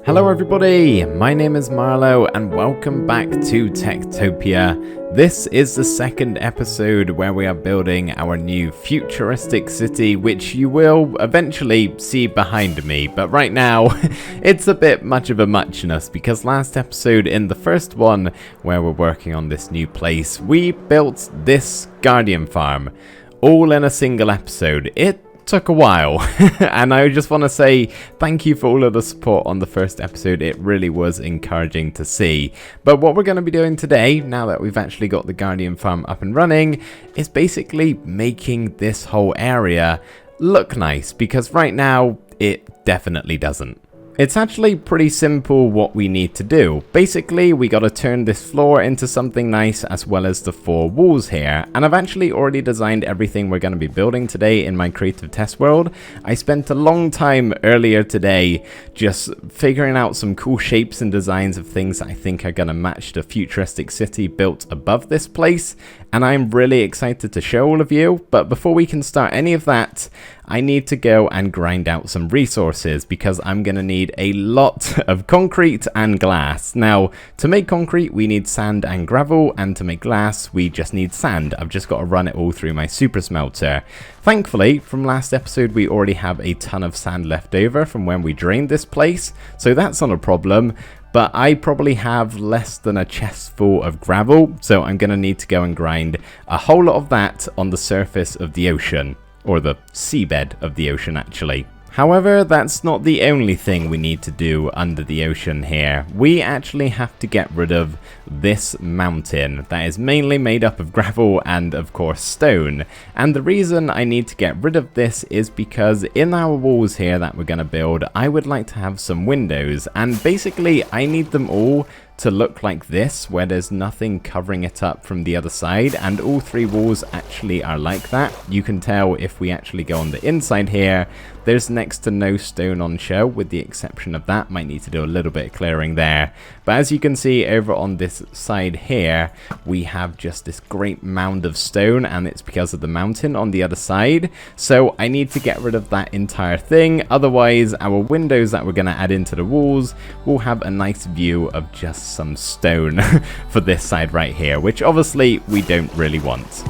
Hello everybody, my name is Marlo and welcome back to TekTopia. This is the second episode where we are building our new futuristic city, which you will eventually see behind me, but right now it's a bit much of a muchness because last episode, in the first one where we're working on this new place, we built this guardian farm all in a single episode. It took a while and I just want to say thank you for all of the support on the first episode. It really was encouraging to see. But what we're going to be doing today, now that we've actually got the guardian farm up and running, is basically making this whole area look nice, because right now it definitely doesn't. It's actually pretty simple what we need to do. Basically, we got to turn this floor into something nice, as well as the 4 walls here. And I've actually already designed everything we're going to be building today in my creative test world. I spent a long time earlier today just figuring out some cool shapes and designs of things that I think are going to match the futuristic city built above this place. And I'm really excited to show all of you. But before we can start any of that, I need to go and grind out some resources, because I'm going to need a lot of concrete and glass. Now, to make concrete, we need sand and gravel, and to make glass, we just need sand. I've just got to run it all through my super smelter. Thankfully, from last episode, we already have a ton of sand left over from when we drained this place, so that's not a problem. But I probably have less than a chest full of gravel, so I'm going to need to go and grind a whole lot of that on the surface of the ocean. Or the seabed of the ocean, actually. However, that's not the only thing we need to do under the ocean here. We actually have to get rid of this mountain that is mainly made up of gravel and, of course, stone. And the reason I need to get rid of this is because in our walls here that we're going to build, I would like to have some windows. And basically, I need them all to look like this, where there's nothing covering it up from the other side, and all 3 walls actually are like that. You can tell if we actually go on the inside here, there's next to no stone on show, with the exception of that. Might need to do a little bit of clearing there. But as you can see over on this side here, we have just this great mound of stone, and it's because of the mountain on the other side. So I need to get rid of that entire thing, otherwise our windows that we're going to add into the walls will have a nice view of just some stone for this side right here, which obviously we don't really want.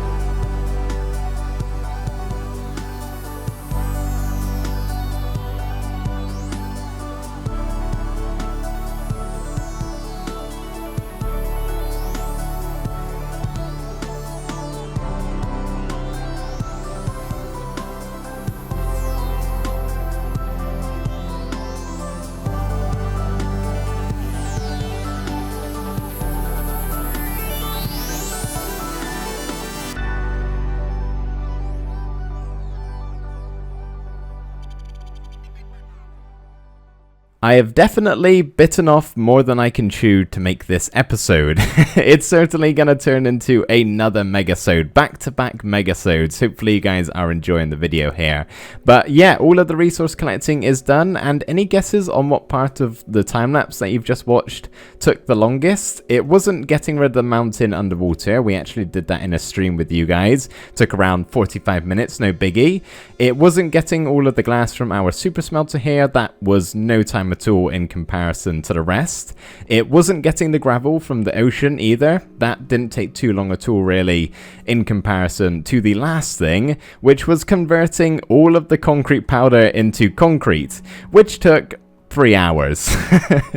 I have definitely bitten off more than I can chew to make this episode. It's certainly going to turn into another megasode, back-to-back megasodes. Hopefully you guys are enjoying the video here. But yeah, all of the resource collecting is done, and any guesses on what part of the time-lapse that you've just watched took the longest? It wasn't getting rid of the mountain underwater. We actually did that in a stream with you guys. Took around 45 minutes, no biggie. It wasn't getting all of the glass from our super smelter here. That was no time at all in comparison to the rest. It wasn't getting the gravel from the ocean either. That didn't take too long at all, really, in comparison to the last thing, which was converting all of the concrete powder into concrete, which took 3 hours.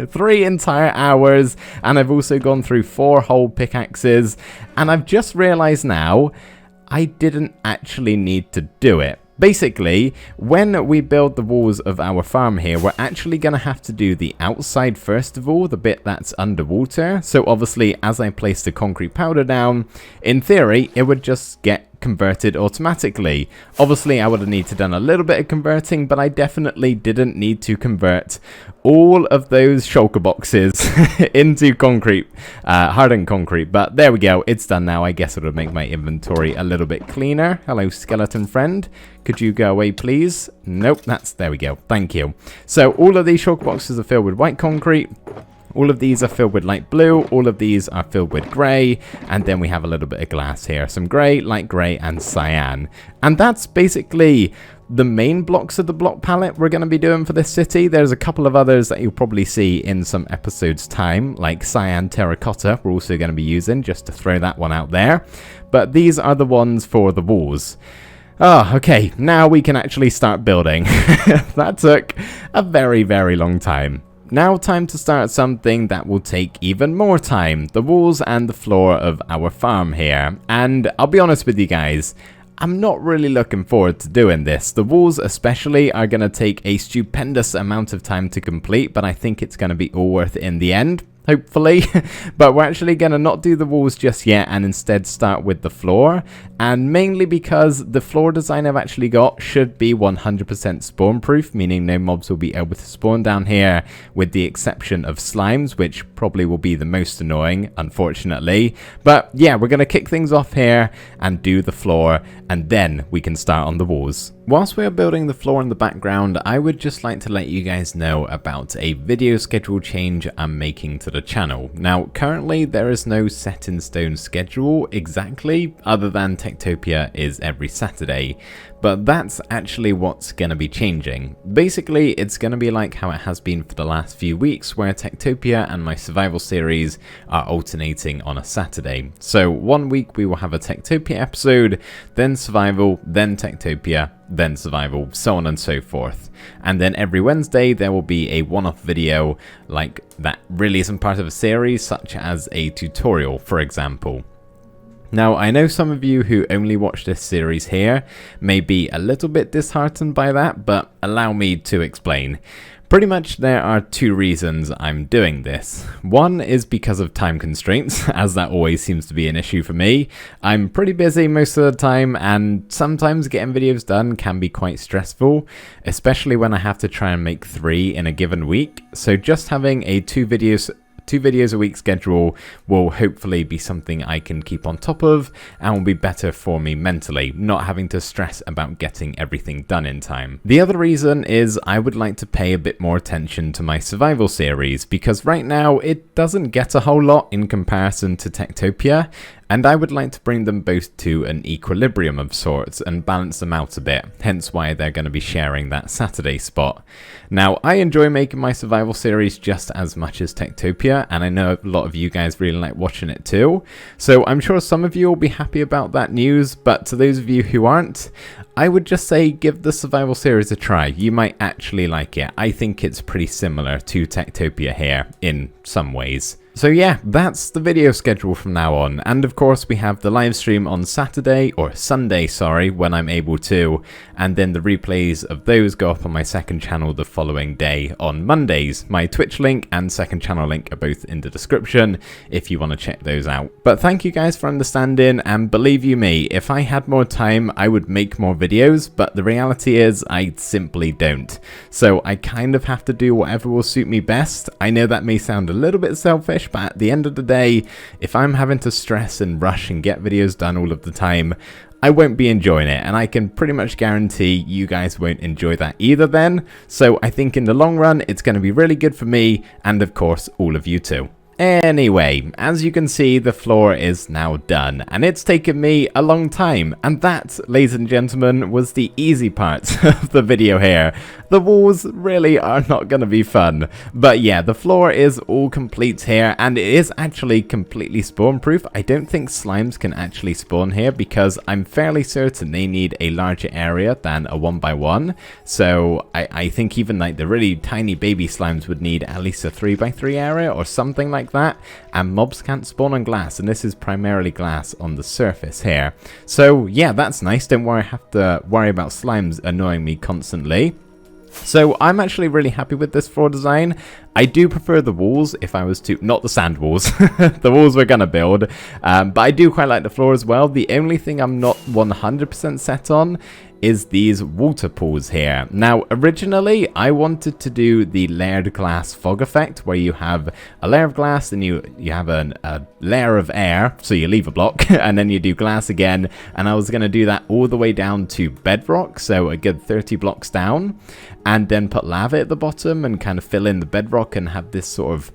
3 entire hours, and I've also gone through 4 whole pickaxes, and I've just realized now I didn't actually need to do it. Basically, when we build the walls of our farm here, we're actually going to have to do the outside first of all, the bit that's underwater. So obviously, as I place the concrete powder down, in theory, it would just get converted automatically. Obviously, I would have needed to done a little bit of converting, but I definitely didn't need to convert all of those shulker boxes into concrete, hardened concrete. But there we go, it's done now. I guess it would make my inventory a little bit cleaner. Hello, skeleton friend. Could you go away, please? Nope, there we go. Thank you. So all of these shulker boxes are filled with white concrete. All of these are filled with light blue, all of these are filled with grey, and then we have a little bit of glass here. Some grey, light grey, and cyan. And that's basically the main blocks of the block palette we're going to be doing for this city. There's a couple of others that you'll probably see in some episodes time, like cyan terracotta we're also going to be using, just to throw that one out there. But these are the ones for the walls. Oh, okay, now we can actually start building. That took a very, very long time. Now time to start something that will take even more time, the walls and the floor of our farm here. And I'll be honest with you guys, I'm not really looking forward to doing this. The walls especially are going to take a stupendous amount of time to complete, but I think it's going to be all worth it in the end. Hopefully. But we're actually going to not do the walls just yet and instead start with the floor, and mainly because the floor design I've actually got should be 100% spawn proof, meaning no mobs will be able to spawn down here with the exception of slimes, which probably will be the most annoying, unfortunately. But yeah, we're going to kick things off here and do the floor, and then we can start on the walls. Whilst we are building the floor in the background, I would just like to let you guys know about a video schedule change I'm making to the channel. Now, currently there is no set in stone schedule exactly, other than TekTopia is every Saturday, but that's actually what's going to be changing. Basically, it's going to be like how it has been for the last few weeks, where TekTopia and my survival series are alternating on a Saturday. So one week we will have a TekTopia episode, then survival, then TekTopia, then survival, so on and so forth. And then every Wednesday there will be a one-off video like that really isn't part of a series, such as a tutorial, for example. Now, I know some of you who only watch this series here may be a little bit disheartened by that, but allow me to explain. Pretty much there are two reasons I'm doing this. One is because of time constraints, as that always seems to be an issue for me. I'm pretty busy most of the time, and sometimes getting videos done can be quite stressful, especially when I have to try and make 3 in a given week. So just having a two videos a week schedule will hopefully be something I can keep on top of and will be better for me mentally, not having to stress about getting everything done in time. The other reason is I would like to pay a bit more attention to my survival series, because right now it doesn't get a whole lot in comparison to TekTopia, and I would like to bring them both to an equilibrium of sorts and balance them out a bit, hence why they're going to be sharing that Saturday spot. Now, I enjoy making my survival series just as much as TekTopia, and I know a lot of you guys really like watching it too, so I'm sure some of you will be happy about that news, but to those of you who aren't, I would just say give the survival series a try. You might actually like it. I think it's pretty similar to TekTopia here in some ways. So yeah, that's the video schedule from now on, and of course we have the live stream on Saturday, or Sunday, sorry, when I'm able to, and then the replays of those go up on my second channel the following day on Mondays. My Twitch link and second channel link are both in the description if you want to check those out. But thank you guys for understanding, and believe you me, if I had more time I would make more videos, but the reality is I simply don't. So I kind of have to do whatever will suit me best. I know that may sound a little bit selfish, but at the end of the day, if I'm having to stress and rush and get videos done all of the time, I won't be enjoying it, and I can pretty much guarantee you guys won't enjoy that either then. So I think in the long run, it's going to be really good for me, and of course, all of you too. Anyway, as you can see, the floor is now done, and it's taken me a long time, and that, ladies and gentlemen, was the easy part of the video here. The walls really are not going to be fun, but yeah, the floor is all complete here, and it is actually completely spawn proof. I don't think slimes can actually spawn here, because I'm fairly certain they need a larger area than a 1x1, so I think even like the really tiny baby slimes would need at least a 3x3 area or something like that, and mobs can't spawn on glass, and this is primarily glass on the surface here. So yeah, that's nice. Don't worry, I have to worry about slimes annoying me constantly. So I'm actually really happy with this floor design. I do prefer the walls if I was to, not the sand walls, the walls we're gonna build, but I do quite like the floor as well. The only thing I'm not 100% set on is these water pools here. Now, originally, I wanted to do the layered glass fog effect, where you have a layer of glass, and you have a layer of air, so you leave a block, and then you do glass again, and I was going to do that all the way down to bedrock, so a good 30 blocks down, and then put lava at the bottom and kind of fill in the bedrock and have this sort of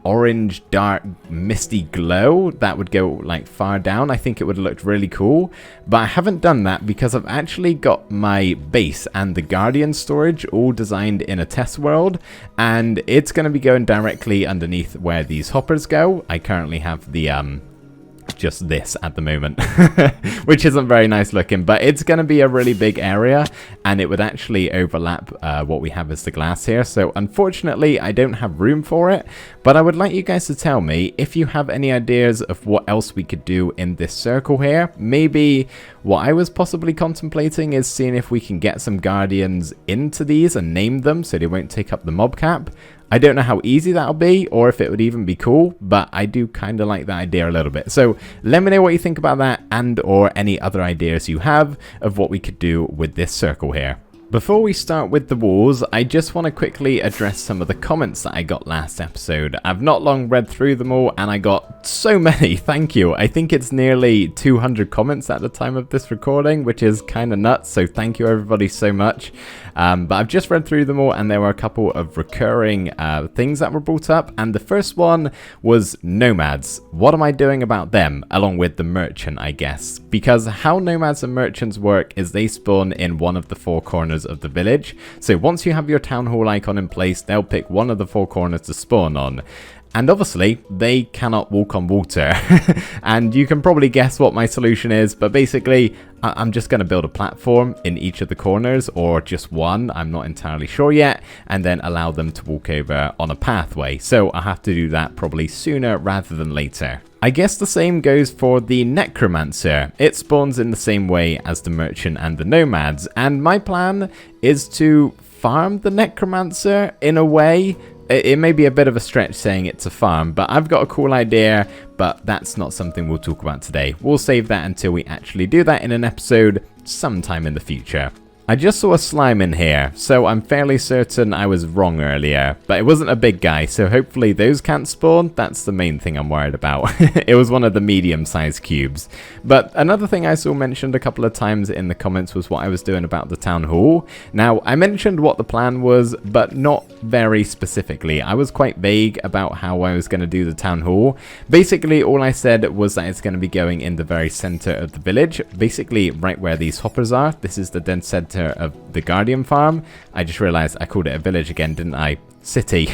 orange, dark, misty glow that would go like far down. I think it would have looked really cool, but I haven't done that because I've actually got my base and the Guardian storage all designed in a test world, and it's going to be going directly underneath where these hoppers go. I currently have the just this at the moment, which isn't very nice looking, but it's going to be a really big area, and it would actually overlap what we have as the glass here. So unfortunately I don't have room for it, but I would like you guys to tell me if you have any ideas of what else we could do in this circle here. Maybe what I was possibly contemplating is seeing if we can get some guardians into these and name them so they won't take up the mob cap. I don't know how easy that'll be or if it would even be cool, but I do kind of like that idea a little bit. So let me know what you think about that, and or any other ideas you have of what we could do with this circle here. Before we start with the walls, I just want to quickly address some of the comments that I got last episode. I've not long read through them all, and I got so many, thank you. I think it's nearly 200 comments at the time of this recording, which is kind of nuts, so thank you everybody so much. But I've just read through them all, and there were a couple of recurring things that were brought up, and the first one was nomads. What am I doing about them, along with the merchant, I guess? Because how nomads and merchants work is they spawn in one of the four corners of the village. So once you have your town hall icon in place, they'll pick one of the four corners to spawn on. And obviously, they cannot walk on water. And you can probably guess what my solution is, but basically, I'm just going to build a platform in each of the corners, or just one, I'm not entirely sure yet, and then allow them to walk over on a pathway. So I have to do that probably sooner rather than later. I guess the same goes for the Necromancer. It spawns in the same way as the merchant and the nomads, and my plan is to farm the Necromancer in a way. It may be a bit of a stretch saying it's a farm, but I've got a cool idea, but that's not something we'll talk about today. We'll save that until we actually do that in an episode sometime in the future. I just saw a slime in here, so I'm fairly certain I was wrong earlier, but it wasn't a big guy, so hopefully those can't spawn. That's the main thing I'm worried about. It was one of the medium-sized cubes. But another thing I saw mentioned a couple of times in the comments was what I was doing about the town hall. Now, I mentioned what the plan was, but not very specifically. I was quite vague about how I was going to do the town hall. Basically, all I said was that it's going to be going in the very center of the village, basically right where these hoppers are. This is the dead center of the Guardian farm. I just realized I called it a village again, didn't I? City.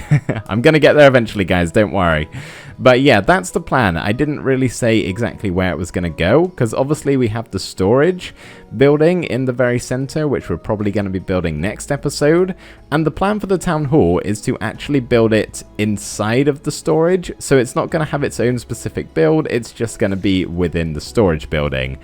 I'm gonna get there eventually, guys, don't worry. But yeah, that's the plan. I didn't really say exactly where it was gonna go, because obviously we have the storage building in the very center, which we're probably going to be building next episode, and the plan for the town hall is to actually build it inside of the storage, so it's not going to have its own specific build, it's just going to be within the storage building.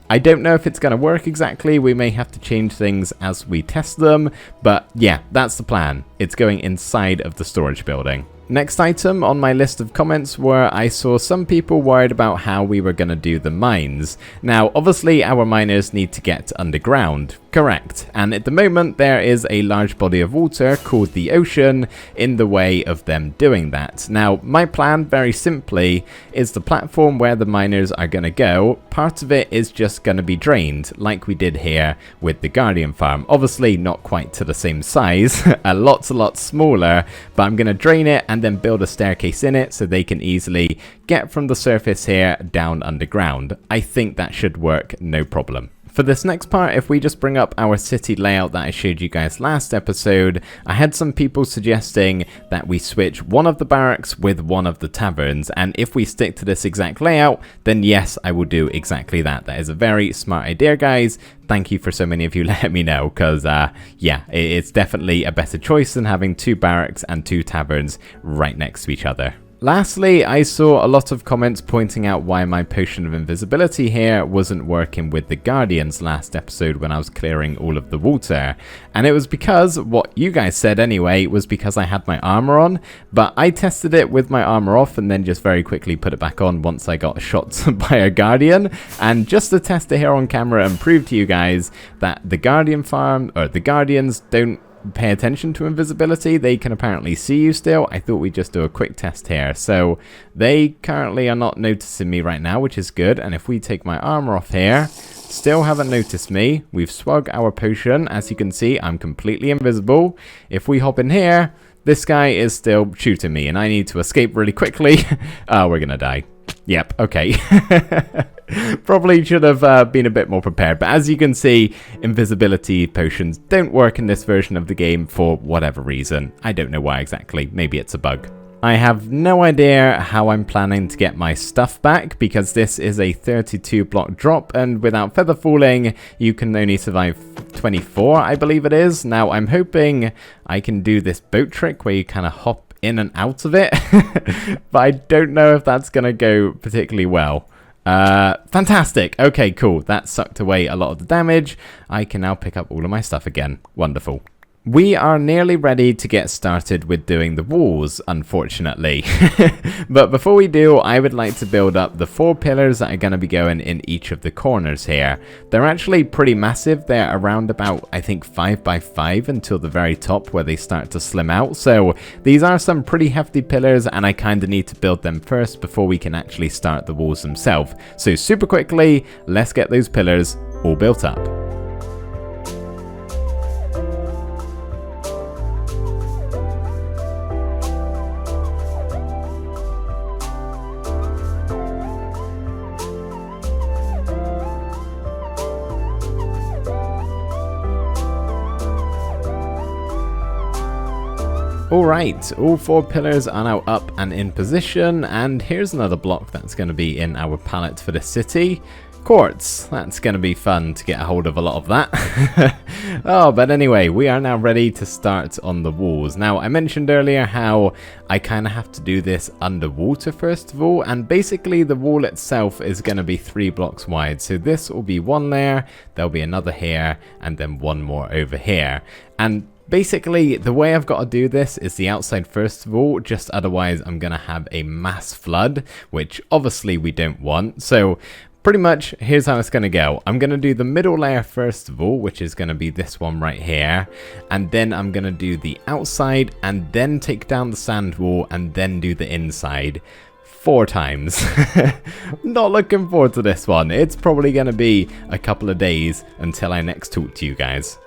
I don't know if it's going to work exactly, we may have to change things as we test them, but yeah, that's the plan. It's going inside of the storage building. Next item on my list of comments were I saw some people worried about how we were going to do the mines. Now, obviously our miners need to get underground, correct, and at the moment there is a large body of water called the ocean in the way of them doing that. Now, my plan very simply is the platform where the miners are going to go, part of it is just going to be drained like we did here with the Guardian farm. Obviously not quite to the same size, a lot smaller, but I'm going to drain it and then build a staircase in it so they can easily get from the surface here down underground. I think that should work no problem. For this next part, if we just bring up our city layout that I showed you guys last episode, I had some people suggesting that we switch one of the barracks with one of the taverns, and if we stick to this exact layout, then yes, I will do exactly that. That is a very smart idea, guys. Thank you for so many of you letting me know, because yeah, it's definitely a better choice than having two barracks and two taverns right next to each other. Lastly, I saw a lot of comments pointing out why my potion of invisibility here wasn't working with the Guardians last episode when I was clearing all of the water. And it was because, what you guys said anyway, was because I had my armor on, but I tested it with my armor off and then just very quickly put it back on once I got shot by a Guardian. And just to test it here on camera and prove to you guys that the Guardian farm, or the Guardians don't pay attention to invisibility, they can apparently see you still. I thought we'd just do a quick test here. So they currently are not noticing me right now, which is good. And if we take my armor off here, still haven't noticed me. We've swug our potion. As you can see, I'm completely invisible. If we hop in here, this guy is still shooting me and I need to escape really quickly. Oh, we're gonna die. Yep, okay. Probably should have been a bit more prepared, but as you can see, invisibility potions don't work in this version of the game for whatever reason. I don't know why exactly, maybe it's a bug. I have no idea how I'm planning to get my stuff back because this is a 32 block drop and without feather falling you can only survive 24, I believe it is. Now I'm hoping I can do this boat trick where you kind of hop in and out of it, but I don't know if that's going to go particularly well. Fantastic. Okay, cool. That sucked away a lot of the damage. I can now pick up all of my stuff again. Wonderful. We are nearly ready to get started with doing the walls, unfortunately. But before we do, I would like to build up the 4 pillars that are going to be going in each of the corners here. They're actually pretty massive. They're around about, I think, 5 by 5 until the very top where they start to slim out. So these are some pretty hefty pillars and I kind of need to build them first before we can actually start the walls themselves. So super quickly, let's get those pillars all built up. Alright, all 4 pillars are now up and in position, and here's another block that's going to be in our palette for the city. Quartz, that's going to be fun to get a hold of a lot of that. Oh, but anyway, we are now ready to start on the walls. Now, I mentioned earlier how I kind of have to do this underwater first of all, and basically the wall itself is going to be 3 blocks wide. So this will be 1 there, there'll be another here, and then 1 more over here. And basically, the way I've got to do this is the outside first of all, just otherwise I'm going to have a mass flood, which obviously we don't want. So pretty much, here's how it's going to go. I'm going to do the middle layer first of all, which is going to be this one right here. And then I'm going to do the outside and then take down the sand wall and then do the inside 4 times. Not looking forward to this one. It's probably going to be a couple of days until I next talk to you guys.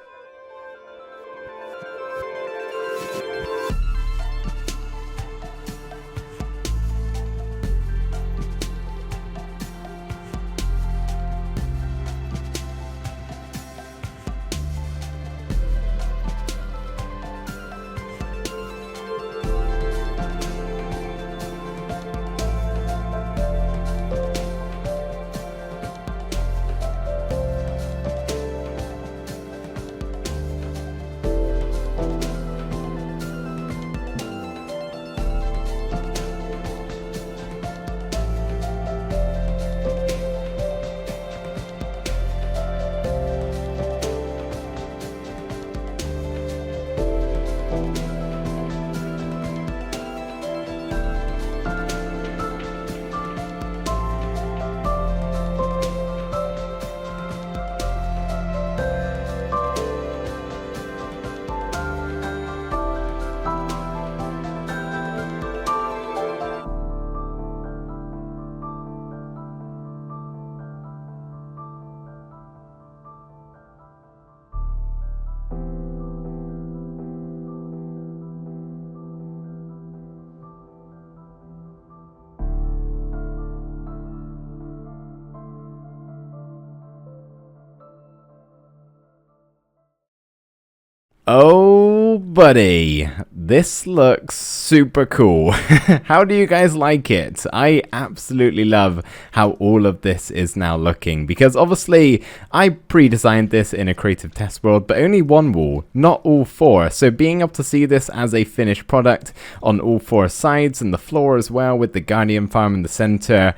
Oh, buddy, this looks super cool. How do you guys like it? I absolutely love how all of this is now looking, because obviously I pre-designed this in a creative test world, but only 1 wall, not all 4. So being able to see this as a finished product on all 4 sides and the floor as well with the Guardian Farm in the center,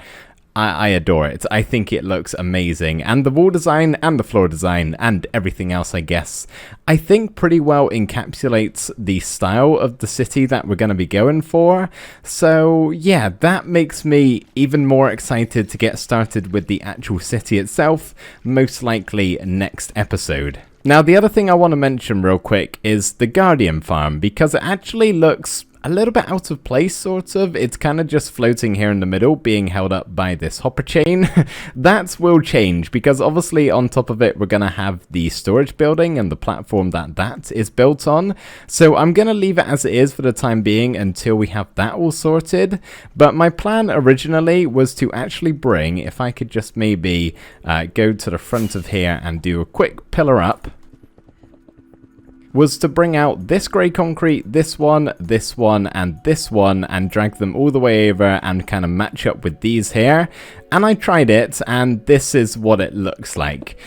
I adore it. I think it looks amazing. And the wall design and the floor design and everything else, I guess, I think pretty well encapsulates the style of the city that we're going to be going for. So yeah, that makes me even more excited to get started with the actual city itself, most likely next episode. Now, the other thing I want to mention real quick is the Guardian Farm, because it actually looks a little bit out of place, sort of. It's kind of just floating here in the middle, being held up by this hopper chain. That will change, because obviously on top of it, we're going to have the storage building and the platform that is built on. So I'm going to leave it as it is for the time being until we have that all sorted. But my plan originally was to actually bring, if I could just maybe go to the front of here and do a quick pillar up, was to bring out this grey concrete, this one, and this one, and drag them all the way over and kind of match up with these here. And I tried it, and this is what it looks like.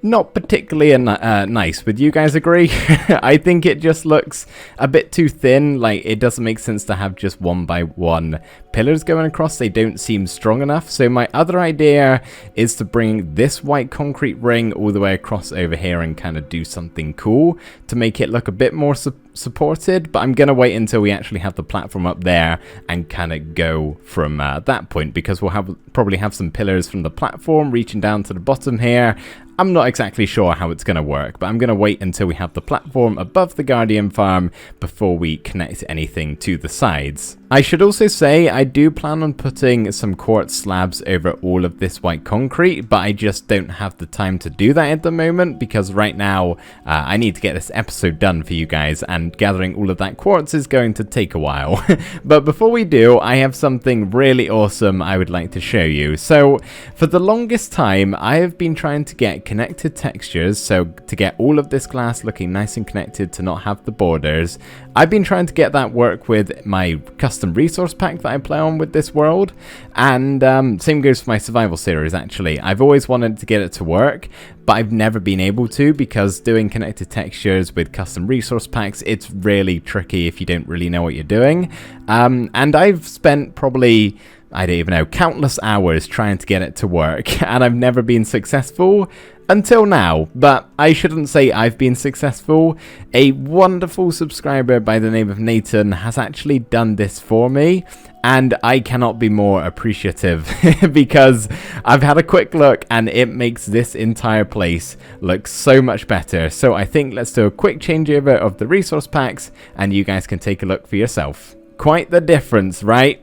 Not particularly nice. Would you guys agree? I think it just looks a bit too thin. Like, it doesn't make sense to have just 1 by 1 pillars going across. They don't seem strong enough. So my other idea is to bring this white concrete ring all the way across over here and kind of do something cool to make it look a bit more supported. But I'm going to wait until we actually have the platform up there and kind of go from that point, because we'll probably have some pillars from the platform reaching down to the bottom here. I'm not exactly sure how it's going to work, but I'm going to wait until we have the platform above the Guardian farm before we connect anything to the sides. I should also say I do plan on putting some quartz slabs over all of this white concrete, but I just don't have the time to do that at the moment, because right now I need to get this episode done for you guys, and gathering all of that quartz is going to take a while. But before we do, I have something really awesome I would like to show you. So for the longest time, I have been trying to get connected textures, so to get all of this glass looking nice and connected to not have the borders. I've been trying to get that work with my custom resource pack that I play on with this world, and same goes for my survival series actually. I've always wanted to get it to work, but I've never been able to, because doing connected textures with custom resource packs, it's really tricky if you don't really know what you're doing. And I've spent probably, I don't even know, countless hours trying to get it to work, and I've never been successful until now. But I shouldn't say I've been successful. A wonderful subscriber by the name of Nathan has actually done this for me, and I cannot be more appreciative because I've had a quick look and it makes this entire place look so much better. So I think let's do a quick changeover of the resource packs and you guys can take a look for yourself. Quite the difference, right?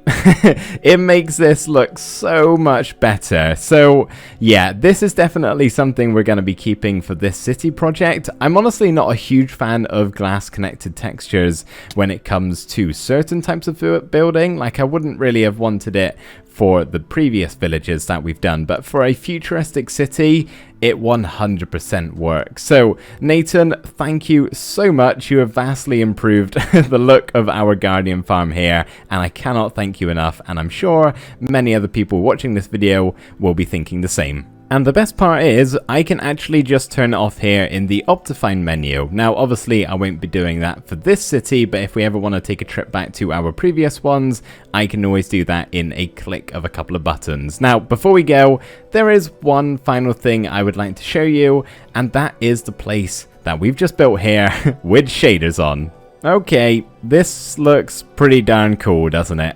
It makes this look so much better. So yeah, this is definitely something we're going to be keeping for this city project. I'm honestly not a huge fan of glass connected textures when it comes to certain types of building. Like, I wouldn't really have wanted it for the previous villages that we've done, but for a futuristic city, it 100% works. So Nathan, thank you so much. You have vastly improved the look of our Guardian farm here, and I cannot thank you enough, and I'm sure many other people watching this video will be thinking the same. And the best part is, I can actually just turn it off here in the Optifine menu. Now, obviously, I won't be doing that for this city, but if we ever want to take a trip back to our previous ones, I can always do that in a click of a couple of buttons. Now, before we go, there is one final thing I would like to show you, and that is the place that we've just built here with shaders on. Okay, this looks pretty darn cool, doesn't it?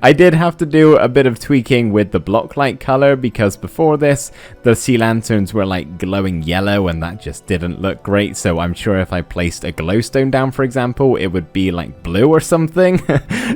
I did have to do a bit of tweaking with the block light color, because before this, the sea lanterns were like glowing yellow and that just didn't look great. So I'm sure if I placed a glowstone down, for example, it would be like blue or something.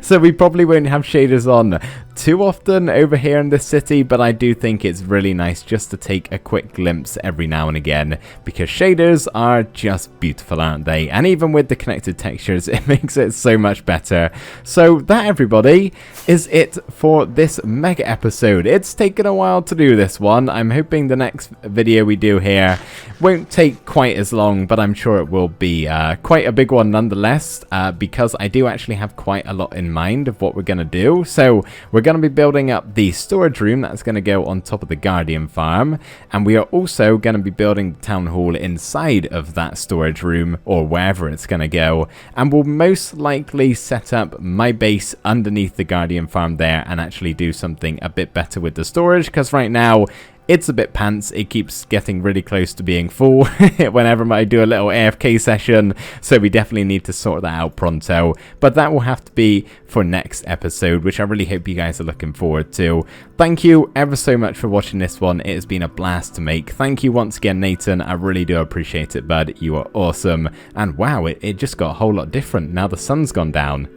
So we probably won't have shaders on too often over here in this city, but I do think it's really nice just to take a quick glimpse every now and again, because shaders are just beautiful, aren't they? And even with the connected textures, it makes it so much better. So that, everybody, is it for this mega episode. It's taken a while to do this one. I'm hoping the next video we do here won't take quite as long, but I'm sure it will be quite a big one nonetheless, because I do actually have quite a lot in mind of what we're going to do. So we're going to be building up the storage room that's going to go on top of the Guardian farm, and we are also going to be building the town hall inside of that storage room, or wherever it's going to go, and we'll most likely set up my base underneath the Guardian farm there and actually do something a bit better with the storage, because right now it's a bit pants. It keeps getting really close to being full whenever I do a little AFK session, so we definitely need to sort that out pronto. But that will have to be for next episode, which I really hope you guys are looking forward to. Thank you ever so much for watching this one. It has been a blast to make. Thank you once again, Nathan. I really do appreciate it, bud. You are awesome. And wow, it just got a whole lot different now the sun's gone down.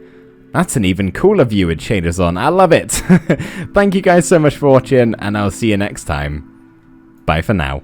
That's an even cooler view with shaders on. I love it. Thank you guys so much for watching, and I'll see you next time. Bye for now.